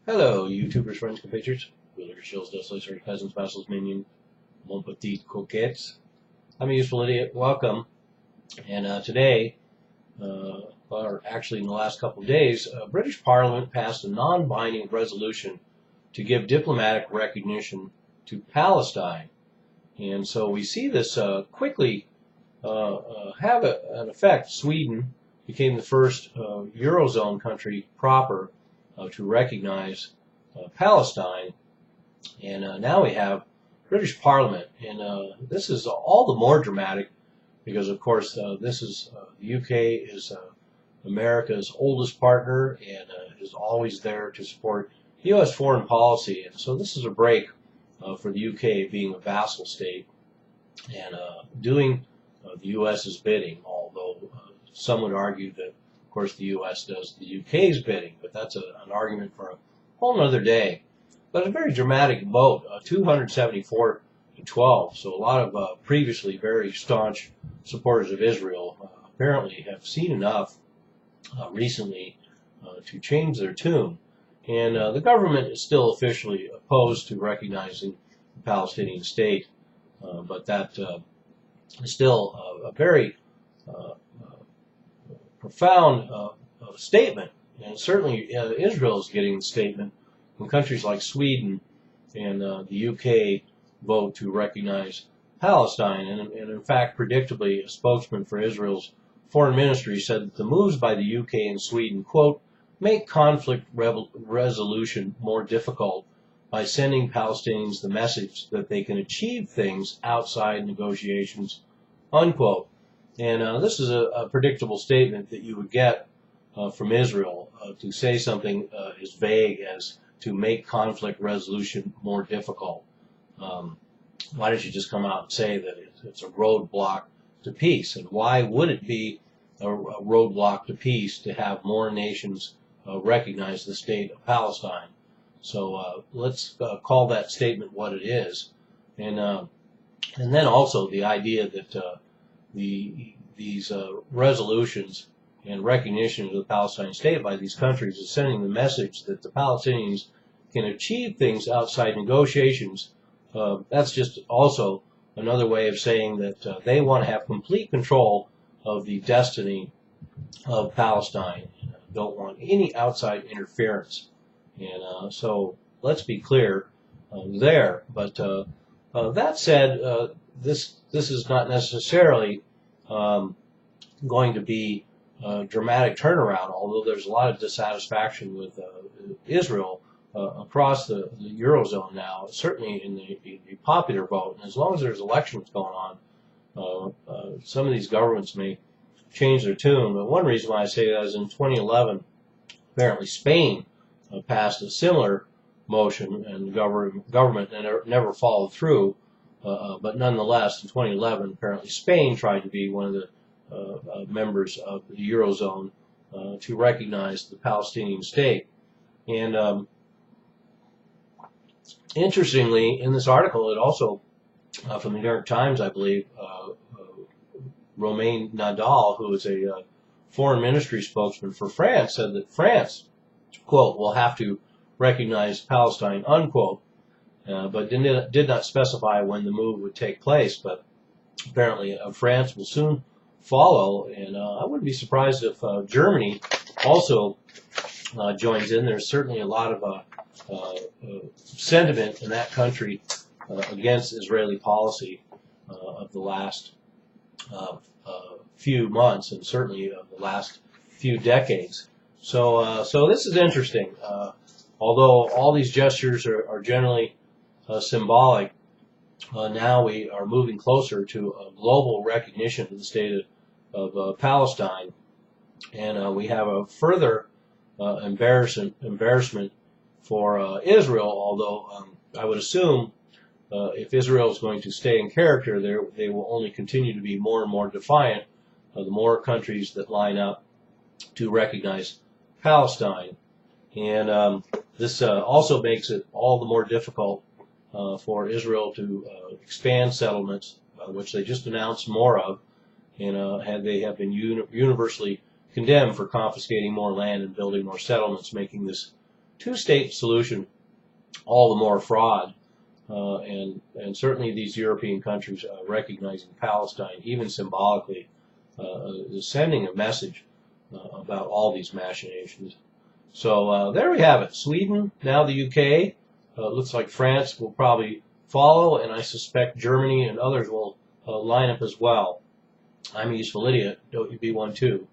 Hello, YouTubers, friends, compatriots, wheelers, shills, dusters, cousins, vassals, minion, mon petit coquettes. I'm a useful idiot. Welcome. And today, or actually in the last couple of days, British Parliament passed a non-binding resolution to give diplomatic recognition to Palestine. And so we see this quickly have an effect. Sweden became the first Eurozone country proper to recognize Palestine, and now we have British Parliament, and this is all the more dramatic because, of course, this is the UK is America's oldest partner and is always there to support U.S. foreign policy, and so this is a break for the UK being a vassal state and doing the U.S.'s bidding, although some would argue that, of course, the U.S. does the U.K.'s bidding, but that's an argument for a whole other day. But a very dramatic vote, 274 to 12. So a lot of previously very staunch supporters of Israel apparently have seen enough recently to change their tune. And the government is still officially opposed to recognizing the Palestinian state, but that is still a very profound statement, and certainly Israel is getting the statement when countries like Sweden and the UK vote to recognize Palestine. And in fact, predictably, a spokesman for Israel's foreign ministry said that the moves by the UK and Sweden, quote, make conflict resolution more difficult by sending Palestinians the message that they can achieve things outside negotiations, unquote. And this is a predictable statement that you would get from Israel to say something as vague as to make conflict resolution more difficult. Why don't you just come out and say that it's a roadblock to peace? And why would it be a roadblock to peace to have more nations recognize the state of Palestine? So let's call that statement what it is. And then also the idea that these resolutions and recognition of the Palestinian state by these countries is sending the message that the Palestinians can achieve things outside negotiations. That's just also another way of saying that they want to have complete control of the destiny of Palestine. Don't want any outside interference. And so let's be clear there. But that said, this is not necessarily going to be a dramatic turnaround, although there's a lot of dissatisfaction with Israel across the Eurozone now, certainly in the popular vote. And as long as there's elections going on, some of these governments may change their tune. But one reason why I say that is in 2011, apparently Spain passed a similar motion, and the government never followed through. But nonetheless, in 2011, apparently Spain tried to be one of the members of the Eurozone to recognize the Palestinian state. And interestingly, in this article, it also, from the New York Times, I believe, Romain Nadal, who is a foreign ministry spokesman for France, said that France, quote, will have to recognize Palestine, unquote. But did not specify when the move would take place. But apparently France will soon follow, and I wouldn't be surprised if Germany also joins in. There's certainly a lot of sentiment in that country against Israeli policy of the last few months, and certainly of the last few decades. So this is interesting. Although all these gestures are generally symbolic, now we are moving closer to a global recognition of the state of Palestine, and we have a further embarrassment for Israel, although I would assume if Israel is going to stay in character, they will only continue to be more and more defiant the more countries that line up to recognize Palestine. And this also makes it all the more difficult for Israel to expand settlements, which they just announced more of, and they have been universally condemned for confiscating more land and building more settlements, making this two-state solution, all the more fraud. And certainly these European countries recognizing Palestine, even symbolically, is sending a message about all these machinations. So there we have it. Sweden, now the UK. Looks like France will probably follow, and I suspect Germany and others will line up as well. I'm a useful idiot. Don't you be one too.